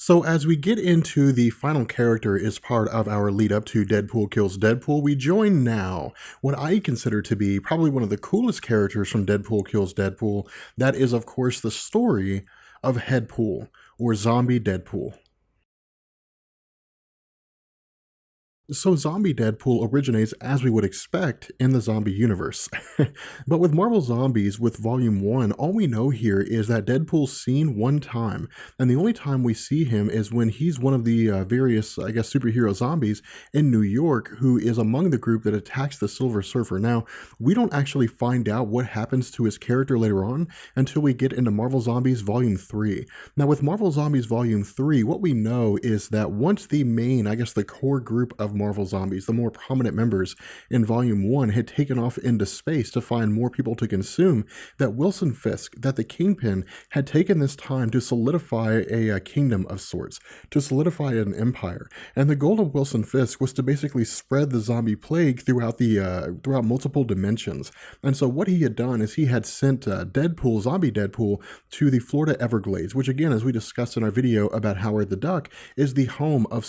So as we get into the final character as part of our lead up to Deadpool kills Deadpool, we join now what I consider to be probably one of the coolest characters from Deadpool kills Deadpool. That is, of course, the story of Headpool, or Zombie Deadpool. So, Zombie Deadpool originates, as we would expect, in the zombie universe. But with Marvel Zombies, with Volume 1, all we know here is that Deadpool's seen one time, and the only time we see him is when he's one of the various, I guess, superhero zombies in New York who is among the group that attacks the Silver Surfer. Now, we don't actually find out what happens to his character later on until we get into Marvel Zombies Volume 3. Now, with Marvel Zombies Volume 3, what we know is that once the main, I guess, the core group of Marvel Zombies, the more prominent members in Volume 1, had taken off into space to find more people to consume, that Wilson Fisk, that the Kingpin, had taken this time to solidify a kingdom of sorts, to solidify an empire. And the goal of Wilson Fisk was to basically spread the zombie plague throughout multiple dimensions. And so what he had done is he had sent Deadpool, Zombie Deadpool, to the Florida Everglades, which again, as we discussed in our video about Howard the Duck, is the home of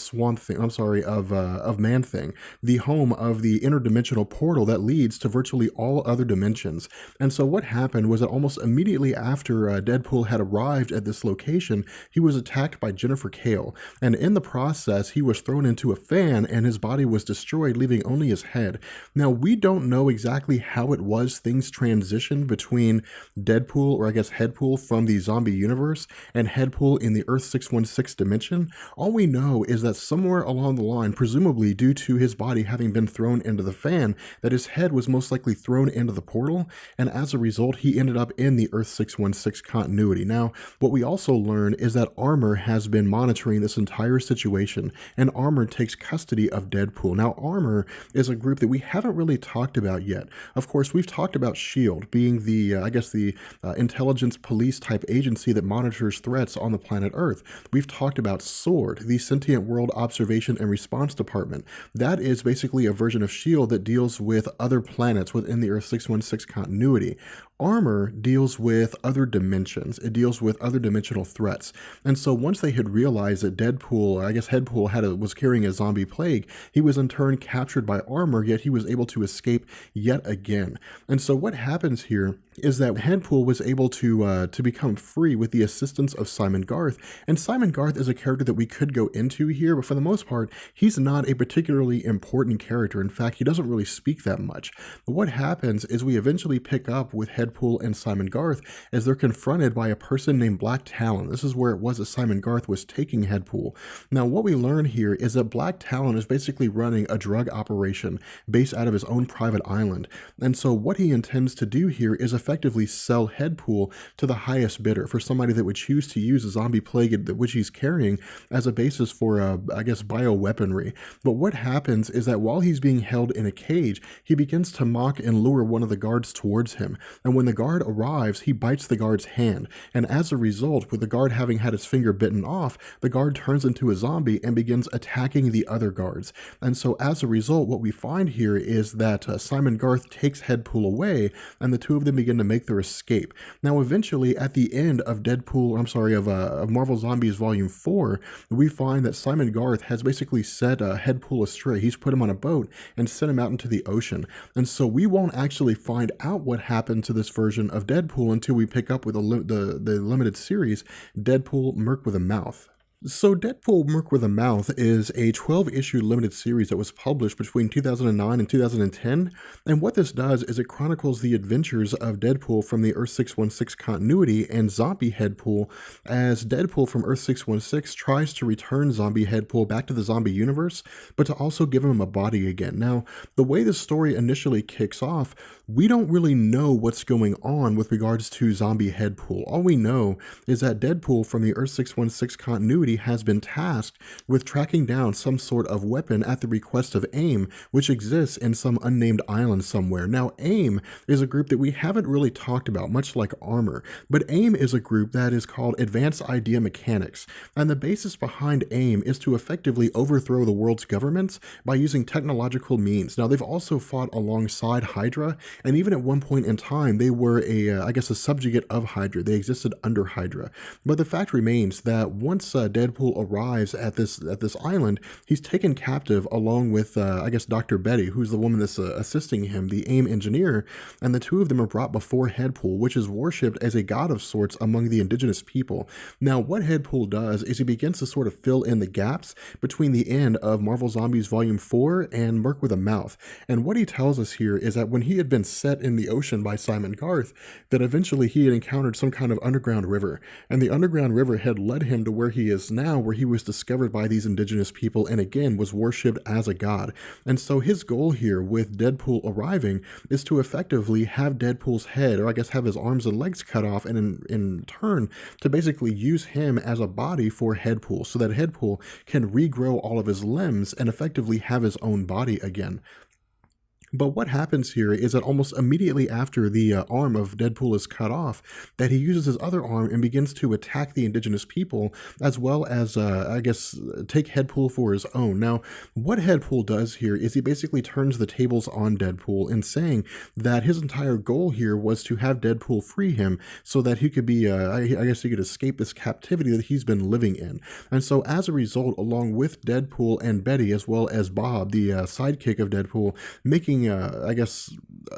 of Man-Thing, the home of the interdimensional portal that leads to virtually all other dimensions. And so what happened was that almost immediately after Deadpool had arrived at this location, he was attacked by Jennifer Kale. And in the process, he was thrown into a fan and his body was destroyed, leaving only his head. Now, we don't know exactly how it was things transitioned between Deadpool, or I guess Headpool, from the zombie universe and Headpool in the Earth 616 dimension. All we know is that somewhere along the line, presumably due to his body having been thrown into the fan, that his head was most likely thrown into the portal, and as a result, he ended up in the Earth 616 continuity. Now, what we also learn is that Armor has been monitoring this entire situation, and Armor takes custody of Deadpool. Now, Armor is a group that we haven't really talked about yet. Of course, we've talked about S.H.I.E.L.D. being the, intelligence police type agency that monitors threats on the planet Earth. We've talked about S.W.O.R.D., the Sentient World Observation and Response Department. That is basically a version of S.H.I.E.L.D. that deals with other planets within the Earth 616 continuity. Armor deals with other dimensions. It deals with other dimensional threats. And so once they had realized that Headpool was carrying a zombie plague, he was in turn captured by Armor, yet he was able to escape yet again. And so what happens here is that Headpool was able to become free with the assistance of Simon Garth. And Simon Garth is a character that we could go into here, but for the most part, he's not a particularly important character. In fact, he doesn't really speak that much. But what happens is we eventually pick up with Headpool and Simon Garth as they're confronted by a person named Black Talon. This is where it was that Simon Garth was taking Headpool. Now, what we learn here is that Black Talon is basically running a drug operation based out of his own private island. And so what he intends to do here is effectively sell Headpool to the highest bidder, for somebody that would choose to use a zombie plague which he's carrying as a basis for, bioweaponry. But what happens is that while he's being held in a cage, he begins to mock and lure one of the guards towards him. And when the guard arrives, he bites the guard's hand. And as a result, with the guard having had his finger bitten off, the guard turns into a zombie and begins attacking the other guards. And so as a result, what we find here is that Simon Garth takes Headpool away, and the two of them begin to make their escape. Now, eventually, at the end of Marvel Zombies Volume 4, we find that Simon Garth has basically set Headpool astray. He's put him on a boat and sent him out into the ocean. And so we won't actually find out what happened to this version of Deadpool until we pick up with the limited series, Deadpool Merc with a Mouth. So Deadpool Merc with a Mouth is a 12-issue limited series that was published between 2009 and 2010, and what this does is it chronicles the adventures of Deadpool from the Earth 616 continuity and Zombie Headpool as Deadpool from Earth 616 tries to return Zombie Headpool back to the zombie universe, but to also give him a body again. Now, the way the story initially kicks off, we don't really know what's going on with regards to Zombie Headpool. All we know is that Deadpool from the Earth 616 continuity has been tasked with tracking down some sort of weapon at the request of AIM, which exists in some unnamed island somewhere. Now, AIM is a group that we haven't really talked about, much like Armor, but AIM is a group that is called Advanced Idea Mechanics, and the basis behind AIM is to effectively overthrow the world's governments by using technological means. Now, they've also fought alongside Hydra, and even at one point in time, they were a subjugate of Hydra. They existed under Hydra. But the fact remains that once Deadpool arrives at this island, he's taken captive along with, I guess, Dr. Betty, who's the woman that's assisting him, the AIM engineer, and the two of them are brought before Headpool, which is worshipped as a god of sorts among the indigenous people. Now, what Headpool does is he begins to sort of fill in the gaps between the end of Marvel Zombies Volume 4 and Merc with a Mouth. And what he tells us here is that when he had been set in the ocean by Simon Garth, that eventually he had encountered some kind of underground river. And the underground river had led him to where he is now, where he was discovered by these indigenous people and again was worshipped as a god. And so his goal here with Deadpool arriving is to effectively have Deadpool's head, or I guess have his arms and legs cut off, and in turn to basically use him as a body for Headpool, so that Headpool can regrow all of his limbs and effectively have his own body again. But what happens here is that almost immediately after the arm of Deadpool is cut off, that he uses his other arm and begins to attack the indigenous people, as well as, I guess, take Headpool for his own. Now, what Headpool does here is he basically turns the tables on Deadpool in saying that his entire goal here was to have Deadpool free him so that he could be, I guess he could escape this captivity that he's been living in. And so as a result, along with Deadpool and Betty, as well as Bob, the sidekick of Deadpool, making I guess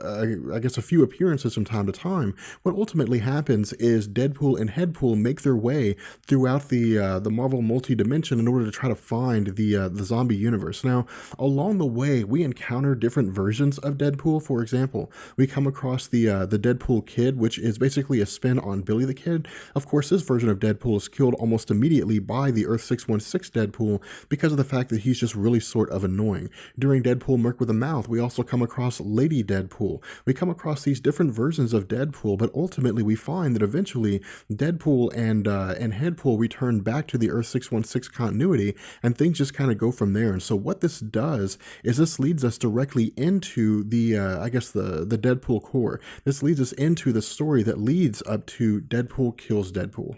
a few appearances from time to time, what ultimately happens is Deadpool and Headpool make their way throughout the Marvel multi-dimension in order to try to find the zombie universe. Now, along the way, we encounter different versions of Deadpool. For example, we come across the Deadpool Kid, which is basically a spin on Billy the Kid. Of course, this version of Deadpool is killed almost immediately by the Earth 616 Deadpool because of the fact that he's just really sort of annoying. During Deadpool Merc with a Mouth, we also come across Lady Deadpool. We come across these different versions of Deadpool, but ultimately we find that eventually Deadpool and Headpool return back to the Earth 616 continuity, and things just kind of go from there. And so what this does is this leads us directly into the I guess the Deadpool core. This leads us into the story that leads up to Deadpool kills Deadpool.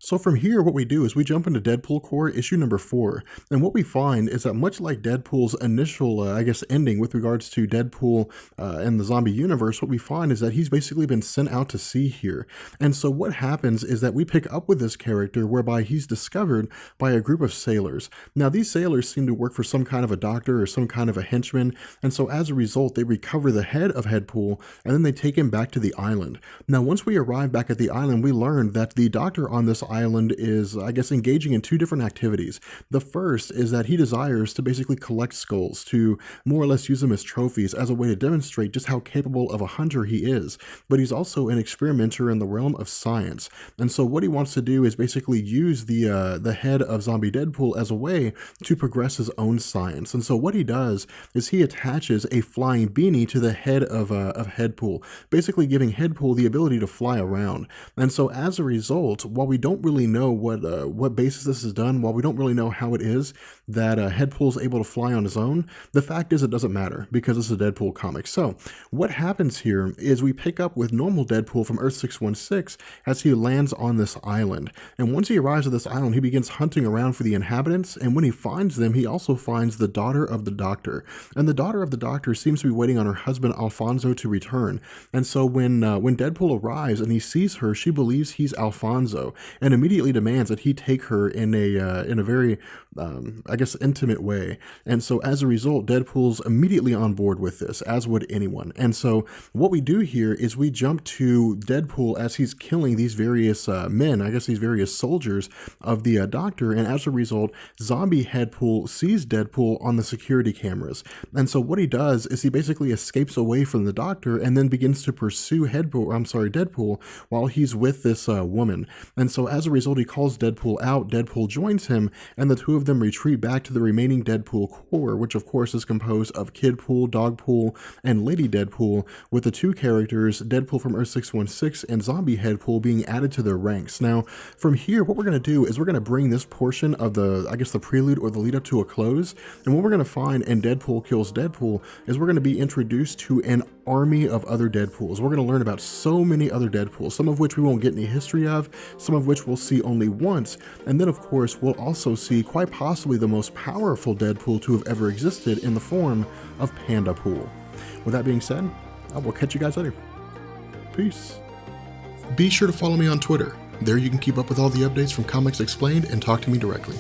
So from here, what we do is we jump into Deadpool Core issue number 4, and what we find is that much like Deadpool's initial, I guess, ending with regards to Deadpool and the zombie universe, what we find is that he's basically been sent out to sea here. And so what happens is that we pick up with this character whereby he's discovered by a group of sailors. Now, these sailors seem to work for some kind of a doctor or some kind of a henchman, and so as a result, they recover the head of Headpool, and then they take him back to the island. Now, once we arrive back at the island, we learn that the doctor on this island is, I guess, engaging in two different activities. The first is that he desires to basically collect skulls, to more or less use them as trophies as a way to demonstrate just how capable of a hunter he is. But he's also an experimenter in the realm of science. And so what he wants to do is basically use the head of Zombie Deadpool as a way to progress his own science. And so what he does is he attaches a flying beanie to the head of Headpool, basically giving Headpool the ability to fly around. And so as a result, while we don't really know what basis this is done, while we don't really know how it is that Headpool's able to fly on his own, the fact is it doesn't matter because it's a Deadpool comic. So what happens here is we pick up with normal Deadpool from Earth 616 as he lands on this island. And once he arrives at this island, he begins hunting around for the inhabitants, and when he finds them, he also finds the daughter of the doctor. And the daughter of the doctor seems to be waiting on her husband Alfonso to return. And so when Deadpool arrives and he sees her, she believes he's Alfonso and immediately demands that he take her in a very, I guess, intimate way. And so as a result, Deadpool's immediately on board with this, as would anyone. And so what we do here is we jump to Deadpool as he's killing these various men, I guess these various soldiers of the doctor. And as a result, zombie Headpool sees Deadpool on the security cameras. And so what he does is he basically escapes away from the doctor and then begins to pursue Deadpool while he's with this woman. And so as a result, he calls Deadpool out, Deadpool joins him, and the two of them retreat back to the remaining Deadpool core, which of course is composed of Kidpool, Dogpool, and Lady Deadpool, with the two characters, Deadpool from Earth 616 and Zombie Headpool, being added to their ranks. Now, from here, what we're going to do is we're going to bring this portion of the prelude or the lead up to a close, and what we're going to find in Deadpool Kills Deadpool is we're going to be introduced to an army of other Deadpools. We're going to learn about so many other Deadpools, some of which we won't get any history of, some of which we'll see only once, and then of course we'll also see quite possibly the most powerful Deadpool to have ever existed in the form of Pandapool. With that being said, I will catch you guys later. Peace. Be sure to follow me on Twitter There you can keep up with all the updates from Comics Explained and talk to me directly.